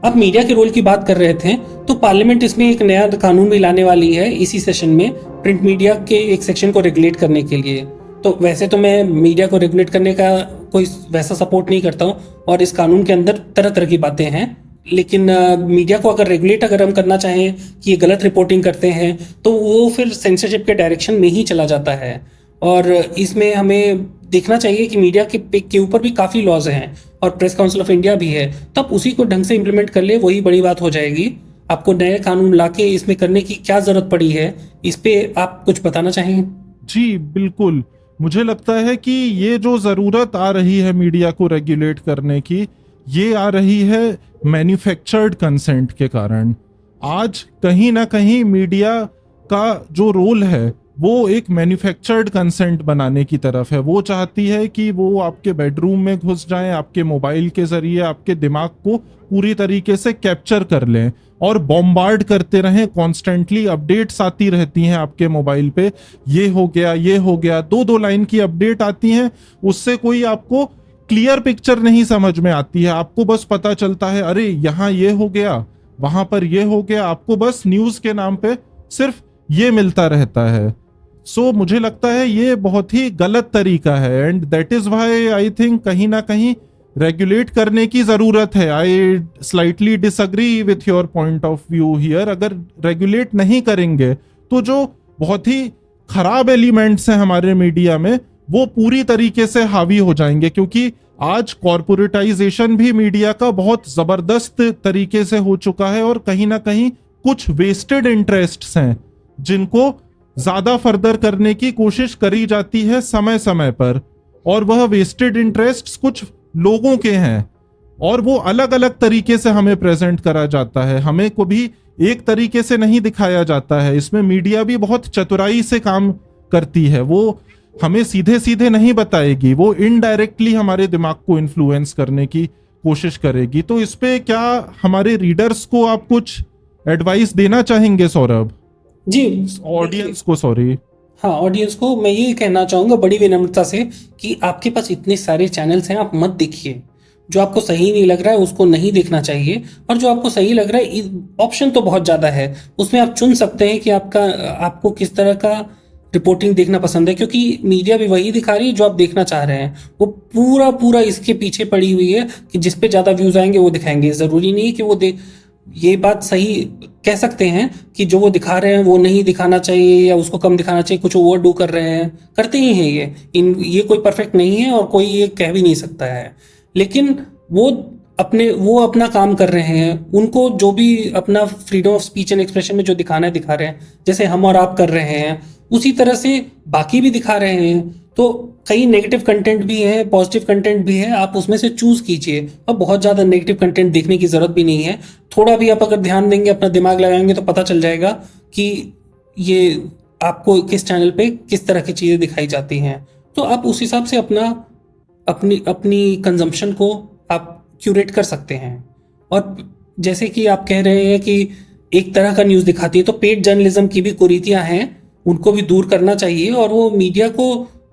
आप मीडिया के रोल की बात कर रहे थे, तो पार्लियामेंट इसमें एक नया कानून भी लाने वाली है इसी सेशन में, प्रिंट मीडिया के एक सेक्शन को रेगुलेट करने के लिए। तो वैसे तो मैं मीडिया को रेगुलेट करने का कोई वैसा सपोर्ट नहीं करता हूँ, और इस कानून के अंदर तरह तरह की बातें हैं, लेकिन मीडिया को अगर रेगुलेट अगर हम करना चाहें कि ये गलत रिपोर्टिंग करते हैं, तो वो फिर सेंसरशिप के डायरेक्शन में ही चला जाता है। और इसमें हमें देखना चाहिए कि मीडिया के ऊपर भी काफ़ी लॉज हैं और प्रेस काउंसिल ऑफ इंडिया भी है, तो आप उसी को ढंग से इम्प्लीमेंट कर ले, वही बड़ी बात हो जाएगी। आपको नए कानून लाके इसमें करने की क्या ज़रूरत पड़ी है, इस पे आप कुछ बताना चाहेंगे? जी बिल्कुल, मुझे लगता है कि ये जो ज़रूरत आ रही है मीडिया को रेगुलेट करने की, ये आ रही है मैन्युफैक्चर्ड कंसेंट के कारण। आज कहीं ना कहीं मीडिया का जो रोल है वो एक मैन्युफैक्चर्ड कंसेंट बनाने की तरफ है। वो चाहती है कि वो आपके बेडरूम में घुस जाएं, आपके मोबाइल के जरिए आपके दिमाग को पूरी तरीके से कैप्चर कर लें और बॉम्बार्ड करते रहें। कॉन्स्टेंटली अपडेट्स आती रहती हैं आपके मोबाइल पे, ये हो गया, ये हो गया, दो दो लाइन की अपडेट आती हैं, उससे कोई आपको क्लियर पिक्चर नहीं समझ में आती है। आपको बस पता चलता है अरे यहाँ ये हो गया, वहां पर ये हो गया, आपको बस न्यूज के नाम पे सिर्फ ये मिलता रहता है। सो मुझे लगता है ये बहुत ही गलत तरीका है, and that is why I think कहीं ना कहीं रेगुलेट करने की जरूरत है। I slightly disagree with your point of view here. अगर रेगुलेट नहीं करेंगे तो जो बहुत ही खराब एलिमेंट्स हैं हमारे मीडिया में वो पूरी तरीके से हावी हो जाएंगे, क्योंकि आज कॉर्पोरेटाइजेशन भी मीडिया का बहुत जबरदस्त तरीके से हो चुका है, और कहीं ना कहीं कुछ वेस्टेड इंटरेस्ट्स हैं जिनको ज्यादा फर्दर करने की कोशिश करी जाती है समय समय पर, और वह वेस्टेड इंटरेस्ट्स कुछ लोगों के हैं और वो अलग अलग तरीके से हमें प्रेजेंट करा जाता है। हमें को भी एक तरीके से नहीं दिखाया जाता है। इसमें मीडिया भी बहुत चतुराई से काम करती है। वो हमें सीधे सीधे नहीं बताएगी, वो इनडायरेक्टली हमारे दिमाग को इन्फ्लुएंस करने की कोशिश करेगी। तो इस पे क्या हमारे रीडर्स को आप कुछ एडवाइस देना चाहेंगे सौरभ? जी, ऑडियंस को, सॉरी। हाँ, ऑडियंस को मैं ये कहना चाहूँगा बड़ी विनम्रता से कि आपके पास इतने सारे चैनल्स हैं, आप मत देखिए। जो आपको सही नहीं लग रहा है उसको नहीं देखना चाहिए, और जो आपको सही लग रहा है, ऑप्शन तो बहुत ज़्यादा है, उसमें आप चुन सकते हैं कि आपको किस तरह का रिपोर्टिंग देखना पसंद है, क्योंकि मीडिया भी वही दिखा रही है जो आप देखना चाह रहे हैं। वो पूरा पूरा इसके पीछे पड़ी हुई है कि जिस पे ज़्यादा व्यूज़ आएंगे वो दिखाएंगे। ज़रूरी नहीं है कि वो ये बात सही कह सकते हैं कि जो वो दिखा रहे हैं वो नहीं दिखाना चाहिए या उसको कम दिखाना चाहिए, कुछ ओवर डू कर रहे हैं, करते ही हैं ये कोई परफेक्ट नहीं है और कोई ये कह भी नहीं सकता है। लेकिन वो अपना काम कर रहे हैं, उनको जो भी अपना freedom of speech and expression में जो दिखाना है दिखा रहे हैं, जैसे हम और आप कर रहे हैं, उसी तरह से बाकी भी दिखा रहे हैं। तो कई नेगेटिव कंटेंट भी है, पॉजिटिव कंटेंट भी है, आप उसमें से चूज कीजिए। और बहुत ज़्यादा नेगेटिव कंटेंट देखने की ज़रूरत भी नहीं है। थोड़ा भी आप अगर ध्यान देंगे, अपना दिमाग लगाएंगे, तो पता चल जाएगा कि ये आपको किस चैनल पे किस तरह की चीज़ें दिखाई जाती हैं। तो आप उस हिसाब से अपनी कंजम्पशन को आप क्यूरेट कर सकते हैं। और जैसे कि आप कह रहे हैं कि एक तरह का न्यूज़ दिखाती है, तो पेड जर्नलिज्म की भी कुरीतियाँ हैं, उनको भी दूर करना चाहिए। और वो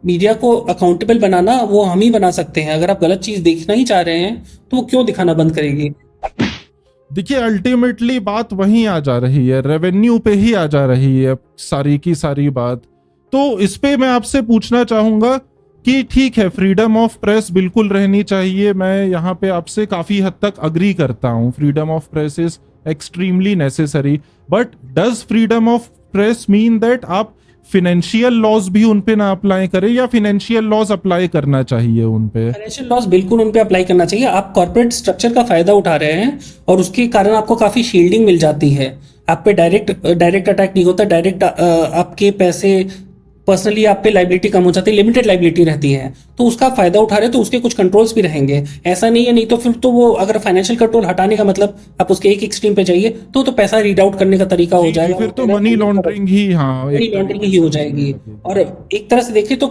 मीडिया को अकाउंटेबल बनाना वो हम ही बना सकते हैं। अगर आप गलत चीज़ देखना ही चाह रहे हैं तो वो क्यों दिखाना बंद करेगी? देखिए, अल्टीमेटली बात वहीं आ जा रही है, रेवेन्यू पे ही आ जा रही है सारी की सारी बात। तो इस पे मैं आपसे पूछना चाहूंगा कि ठीक है, फ्रीडम ऑफ प्रेस बिल्कुल रहनी चाहिए। मैं यहाँ पे आपसे काफी हद तक अग्री करता हूँ, freedom of press is extremely necessary. But does freedom of press mean that आप फाइनेंशियल लॉज भी उन पे ना अप्लाई करें, या फाइनेंशियल लॉज अप्लाई करना चाहिए उन पे? फाइनेंशियल लॉस बिल्कुल उन पे अप्लाई करना चाहिए। आप कॉर्पोरेट स्ट्रक्चर का फायदा उठा रहे हैं और उसके कारण आपको काफ़ी शील्डिंग मिल जाती है। आप पे डायरेक्ट अटैक नहीं होता, डायरेक्ट आपके पैसे पर्सनली आप पे लाइबिलिटी कम हो जाती है, लिमिटेड लाइबिलिटी रहती है। तो उसका फायदा उठा रहे हैं तो उसके कुछ कंट्रोल्स भी रहेंगे। ऐसा नहीं है, नहीं तो फिर तो वो अगर फाइनेंशियल कंट्रोल हटाने का मतलब आप उसके एक एक्सट्रीम पे जाइए तो पैसा रीड आउट करने का तरीका हो जाएगा, फिर तो मनी लॉन्ड्रिंग ही, हाँ, मनी लॉन्ड्रिंग ही हो जाएगी। और एक तरह से देखें तो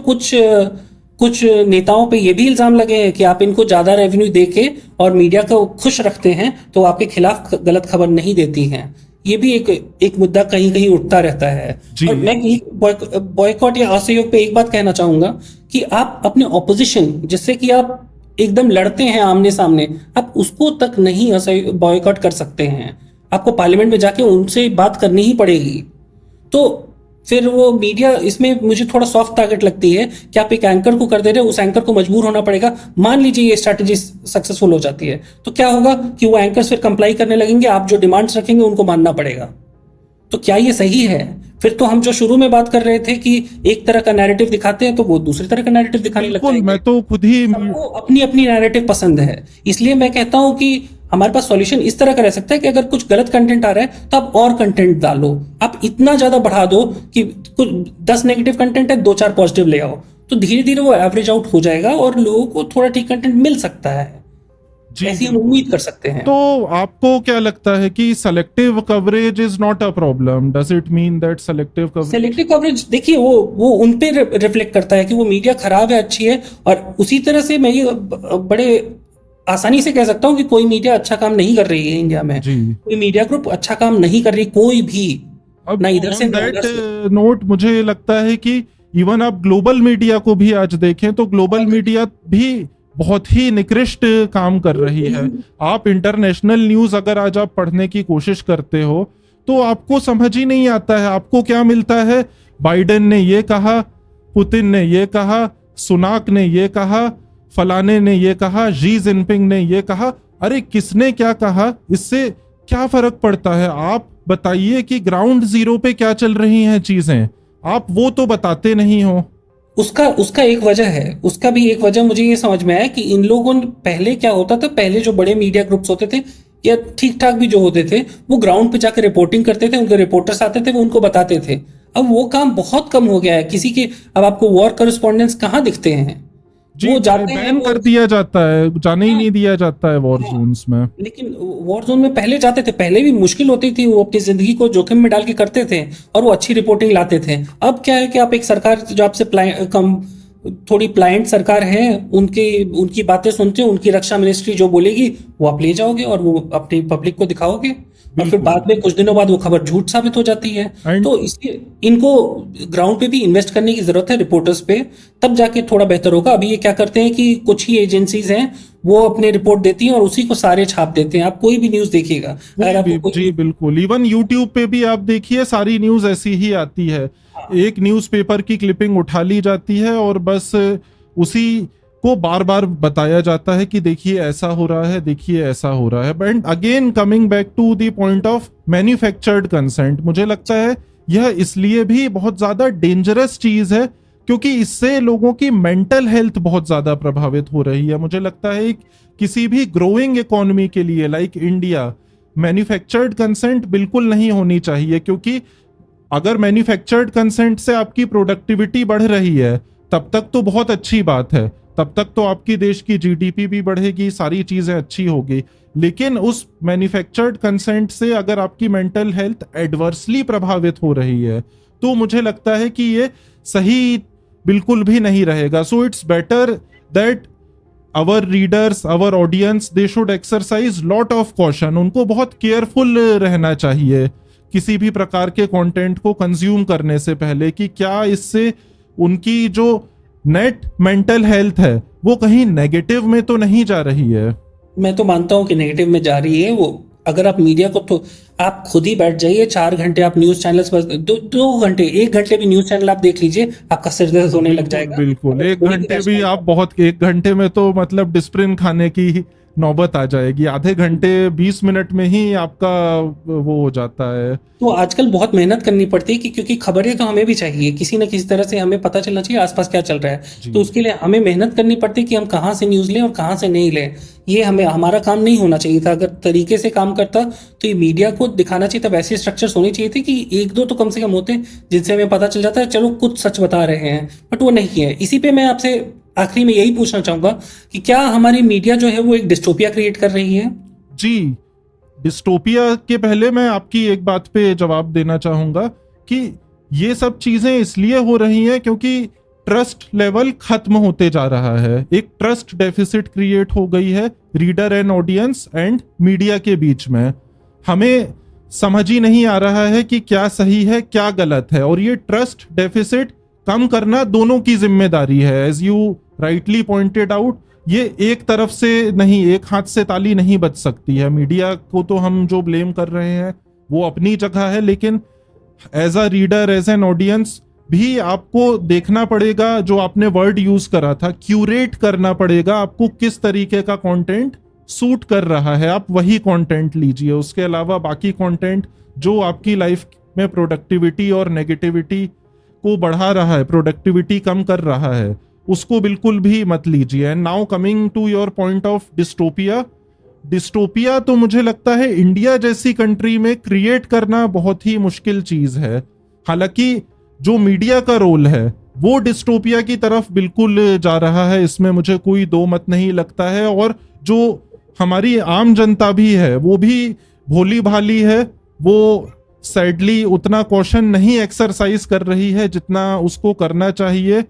कुछ नेताओं पे ये भी इल्जाम लगे हैं कि आप इनको ज्यादा रेवेन्यू देके और मीडिया को खुश रखते हैं तो आपके खिलाफ गलत खबर नहीं देती हैं। ये भी एक मुद्दा कहीं कहीं उठता रहता है। और मैं बॉयकॉट या असहयोग पे एक बात कहना चाहूंगा कि आप अपने ऑपोजिशन, जिससे कि आप एकदम लड़ते हैं आमने सामने, आप उसको तक नहीं बॉयकॉट कर सकते हैं। आपको पार्लियामेंट में जाके उनसे बात करनी ही पड़ेगी। तो फिर वो मीडिया इसमें मुझे थोड़ा सॉफ्ट टारगेट लगती है कि आप एक एंकर को कर दे रहे हो, उस एंकर को मजबूर होना पड़ेगा। मान लीजिए ये स्ट्रैटेजी सक्सेसफुल हो जाती है, तो क्या होगा कि वो एंकर्स फिर कंप्लाई करने लगेंगे, आप जो डिमांड्स रखेंगे उनको मानना पड़ेगा। तो क्या ये सही है? फिर तो हम जो शुरू में बात कर रहे थे कि एक तरह का नैरेटिव दिखाते हैं तो वो दूसरी तरह का नैरेटिव दिखाने लग बिल्कुल, जाएंगे। मैं तो खुद ही सबको अपनी अपनी नैरेटिव पसंद है। इसलिए मैं कहता हूं कि हमारे पास सॉल्यूशन इस तरह का रह सकता है कि अगर कुछ गलत कंटेंट आ रहा है तो आप और कंटेंट डालो, आप इतना ज्यादा बढ़ा दो कि कुछ 10 नेगेटिव कंटेंट है, 2-4 पॉजिटिव ले आओ, तो धीरे धीरे वो एवरेज आउट हो जाएगा और लोगों को थोड़ा ठीक कंटेंट मिल सकता है। जी ऐसी हम बिल्कुल। उम्मीद कर सकते हैं। तो आपको क्या लगता है कि selective coverage is not a problem? Does it mean that selective coverage? Selective coverage देखिए वो उन पे रिफ्लेक्ट करता है कि वो मीडिया खराब है अच्छी है, और उसी तरह से मैं ये बड़े आसानी से कह सकता हूँ कि कोई मीडिया अच्छा काम नहीं कर रही है इंडिया में। जी। कोई मीडिया ग्रुप अच्छा काम नहीं कर रही, कोई भी, अब ना इधर से ऑन ना उधर से। दैट नोट मुझे लगता है कि इवन आप ग्लोबल मीडिया को भी आज देखें तो ग्लोबल मीडिया भी बहुत ही निकृष्ट काम कर रही है। आप इंटरनेशनल न्यूज अगर आज आप पढ़ने की कोशिश करते हो तो आपको समझ ही नहीं आता है। आपको क्या मिलता है? बाइडेन ने ये कहा, पुतिन ने ये कहा, सुनाक ने ये कहा, फलाने ने ये कहा, शी जिनपिंग ने ये कहा। अरे किसने क्या कहा, इससे क्या फर्क पड़ता है? आप बताइए कि ग्राउंड जीरो पे क्या चल रही हैं चीजें, आप वो तो बताते नहीं हो। उसका एक वजह है, उसका भी एक वजह मुझे ये समझ में आया कि इन लोगों ने पहले क्या होता था, पहले जो बड़े मीडिया ग्रुप्स होते थे या ठीक ठाक भी जो होते थे, वो ग्राउंड पे जाकर रिपोर्टिंग करते थे, उनके रिपोर्टर्स आते थे, वो उनको बताते थे। अब वो काम बहुत कम हो गया है किसी के। अब आपको वॉर करेस्पॉन्डेंट्स कहाँ दिखते हैं? जी, वो जाते हैं, बैन वो कर दिया जाता है, जाने ही हाँ, नहीं दिया जाता है वॉर हाँ। जोन्स में। लेकिन वॉर जोन में पहले जाते थे, पहले भी मुश्किल होती थी, वो अपनी जिंदगी को जोखिम में डाल के करते थे और वो अच्छी रिपोर्टिंग लाते थे। अब क्या है कि आप एक सरकार जो आपसे थोड़ी प्लाइंट सरकार है, उनकी बातें सुनते हो, उनकी रक्षा मिनिस्ट्री जो बोलेगी वो आप ले जाओगे और वो अपनी पब्लिक को दिखाओगे, और फिर बाद में कुछ दिनों बाद वो खबर झूठ साबित हो जाती है। And- तो इसलिए इनको ग्राउंड पे भी इन्वेस्ट करने की जरूरत है, रिपोर्टर्स पे, तब जाके थोड़ा बेहतर होगा। अभी ये क्या करते हैं कि कुछ ही एजेंसीज हैं, वो अपने रिपोर्ट देती हैं और उसी को सारे छाप देते हैं। आप कोई भी न्यूज देखिएगा, अगर आपको जी बिल्कुल, इवन यूट्यूब पे भी आप देखिए सारी न्यूज ऐसी ही आती है। एक न्यूज़पेपर की क्लिपिंग उठा ली जाती है और बस उसी को बार बार बताया जाता है कि देखिए ऐसा हो रहा है, देखिए ऐसा हो रहा है। But again coming back to the point of manufactured consent, मुझे लगता है यह इसलिए भी बहुत ज्यादा डेंजरस चीज है क्योंकि इससे लोगों की मेंटल हेल्थ बहुत ज्यादा प्रभावित हो रही है। मुझे लगता है किसी भी ग्रोइंग इकोनॉमी के लिए लाइक इंडिया मैन्युफैक्चर्ड कंसेंट बिल्कुल नहीं होनी चाहिए, क्योंकि अगर मैन्युफैक्चर्ड कंसेंट से आपकी प्रोडक्टिविटी बढ़ रही है तब तक तो बहुत अच्छी बात है, तब तक तो आपकी देश की जीडीपी भी बढ़ेगी, सारी चीजें अच्छी होगी। लेकिन उस मैन्युफैक्चर्ड कंसेंट से अगर आपकी मेंटल हेल्थ एडवर्सली प्रभावित हो रही है तो मुझे लगता है कि ये सही बिल्कुल भी नहीं रहेगा। So it's better that our readers, our audience, they should exercise lot of caution. उनको बहुत केयरफुल रहना चाहिए किसी भी प्रकार के कंटेंट को कंज्यूम करने से पहले कि क्या इससे उनकी जो नेट मेंटल हेल्थ है वो कहीं नेगेटिव में तो नहीं जा रही है। मैं तो मानता हूं कि नेगेटिव में जा रही है वो। अगर आप मीडिया को, तो आप खुद ही बैठ जाइए 4 घंटे आप न्यूज चैनल्स पर, 2 घंटे, 1 घंटे भी न्यूज चैनल आप देख लीजिए, आपका सिर दर्द होने लग जाएगा। बिल्कुल 1 घंटे भी आप बहुत, 1 घंटे में तो मतलब डिस्प्रिन खाने की नौबत आ जाएगी। आधे घंटे 20 मिनट में ही आपका वो हो जाता है। तो आजकल बहुत मेहनत करनी पड़ती है कि क्योंकि खबरें तो हमें भी चाहिए, किसी न किसी तरह से हमें पता चलना चाहिए आसपास क्या चल रहा है। तो उसके लिए हमें मेहनत करनी पड़ती है कि हम कहाँ से न्यूज़ लें और कहाँ से नहीं लें। ये हमारा काम नहीं होना चाहिए था। अगर तरीके से काम करता तो ये मीडिया को दिखाना चाहिए था, वैसे स्ट्रक्चर्स होने चाहिए थे कि 1-2 तो कम से कम होते जिनसे हमें पता चल जाता है चलो कुछ सच बता रहे हैं, बट वो नहीं है। इसी पे मैं आपसे आखिरी में यही पूछना चाहूंगा कि क्या हमारी मीडिया जो है वो एक डिस्टोपिया क्रिएट कर रही है? जी, डिस्टोपिया के पहले मैं आपकी एक बात पे जवाब देना चाहूंगा कि ये सब चीजें इसलिए हो रही हैं क्योंकि ट्रस्ट लेवल खत्म होते जा रहा है। एक ट्रस्ट डेफिसिट क्रिएट हो गई है reader and audience and media के बीच में। हमें समझ ही नहीं आ रहा है कि क्या सही है क्या गलत है, और ये ट्रस्ट डेफिसिट कम करना दोनों की जिम्मेदारी है। As you rightly pointed out, ये एक तरफ से नहीं, एक हाथ से ताली नहीं बज सकती है। मीडिया को तो हम जो ब्लेम कर रहे हैं वो अपनी जगह है, लेकिन as a reader, as an audience भी आपको देखना पड़ेगा, जो आपने वर्ड यूज करा था, क्यूरेट करना पड़ेगा आपको, किस तरीके का कंटेंट सूट कर रहा है, आप वही कंटेंट लीजिए। उसके अलावा बाकी कंटेंट जो आपकी लाइफ में प्रोडक्टिविटी और नेगेटिविटी को बढ़ा रहा है, प्रोडक्टिविटी कम कर रहा है, उसको बिल्कुल भी मत लीजिए। And now coming to your point of dystopia, dystopia तो मुझे लगता है इंडिया जैसी कंट्री में क्रिएट करना बहुत ही मुश्किल चीज है। हालांकि जो मीडिया का रोल है वो डिस्टोपिया की तरफ बिल्कुल जा रहा है, इसमें मुझे कोई दो मत नहीं लगता है। और जो हमारी आम जनता भी है वो भी भोली भाली है, वो सैडली उतना कॉशन नहीं एक्सरसाइज कर रही है जितना उसको करना चाहिए।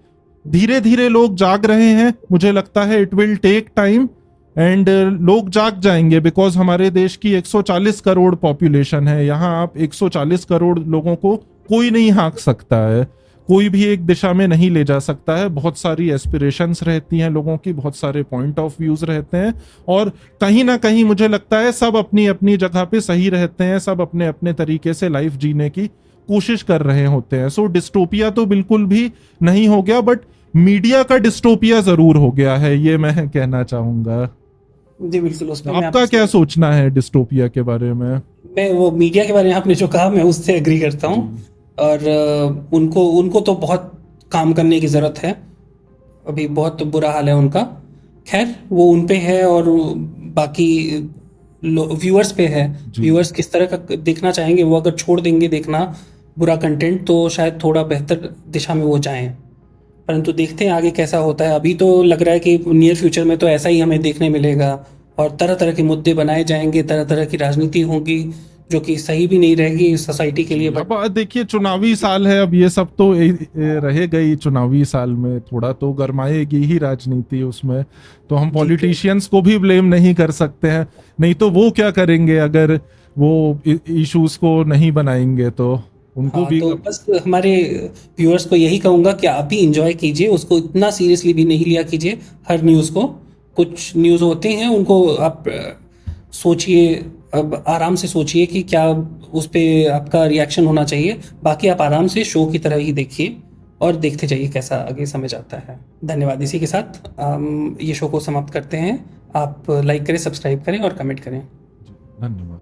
धीरे धीरे लोग जाग रहे हैं, मुझे लगता है it will take time and लोग जाग जाएंगे, बिकॉज हमारे देश की 140 करोड़ पॉपुलेशन है। यहाँ आप 140 करोड़ लोगों को कोई नहीं हाँक सकता है, कोई भी एक दिशा में नहीं ले जा सकता है। बहुत सारी एस्पिरेशंस रहती हैं लोगों की, बहुत सारे पॉइंट ऑफ व्यूज रहते हैं, और कहीं ना कहीं मुझे लगता है सब अपनी अपनी जगह पे सही रहते हैं, सब अपने अपने तरीके से लाइफ जीने की कोशिश कर रहे होते हैं। सो डिस्टोपिया तो बिल्कुल भी नहीं हो गया, बट मीडिया का डिस्टोपिया जरूर हो गया है, ये मैं कहना चाहूंगा। जी बिल्कुल, उस पर आपका क्या सोचना है डिस्टोपिया के बारे में? मैं वो मीडिया के बारे में आपने जो कहा मैं उससे एग्री करता हूँ। और उनको उनको तो बहुत काम करने की ज़रूरत है, अभी बहुत बुरा हाल है उनका। खैर वो उन पे है, और बाकी व्यूअर्स पे है। व्यूअर्स किस तरह का देखना चाहेंगे, वो अगर छोड़ देंगे देखना बुरा कंटेंट तो शायद थोड़ा बेहतर दिशा में वो जाएं। परंतु देखते हैं आगे कैसा होता है। अभी तो लग रहा है कि नियर फ्यूचर में तो ऐसा ही हमें देखने मिलेगा, और तरह तरह के मुद्दे बनाए जाएंगे, तरह तरह की राजनीति होगी जो कि सही भी नहीं रहेगी सोसाइटी के लिए। अब देखिए चुनावी साल है, अब ये सब तो रहेगा ही। चुनावी साल में थोड़ा तो गरमाएगी ही राजनीति, उसमें तो हम पॉलिटिशियंस को भी ब्लेम नहीं कर सकते हैं, नहीं तो वो क्या करेंगे अगर वो इश्यूज को नहीं बनाएंगे तो उनको भी। तो बस हमारे व्यूअर्स को यही कहूँगा कि आप भी इंजॉय कीजिए, उसको इतना सीरियसली भी नहीं लिया कीजिए हर न्यूज़ को। कुछ न्यूज़ होते हैं उनको आप सोचिए, अब आराम से सोचिए कि क्या उस पर आपका रिएक्शन होना चाहिए। बाकी आप आराम से शो की तरह ही देखिए और देखते जाइए कैसा आगे समझ आता है। धन्यवाद। इसी के साथ हम ये शो को समाप्त करते हैं। आप लाइक करें, सब्सक्राइब करें और कमेंट करें। धन्यवाद।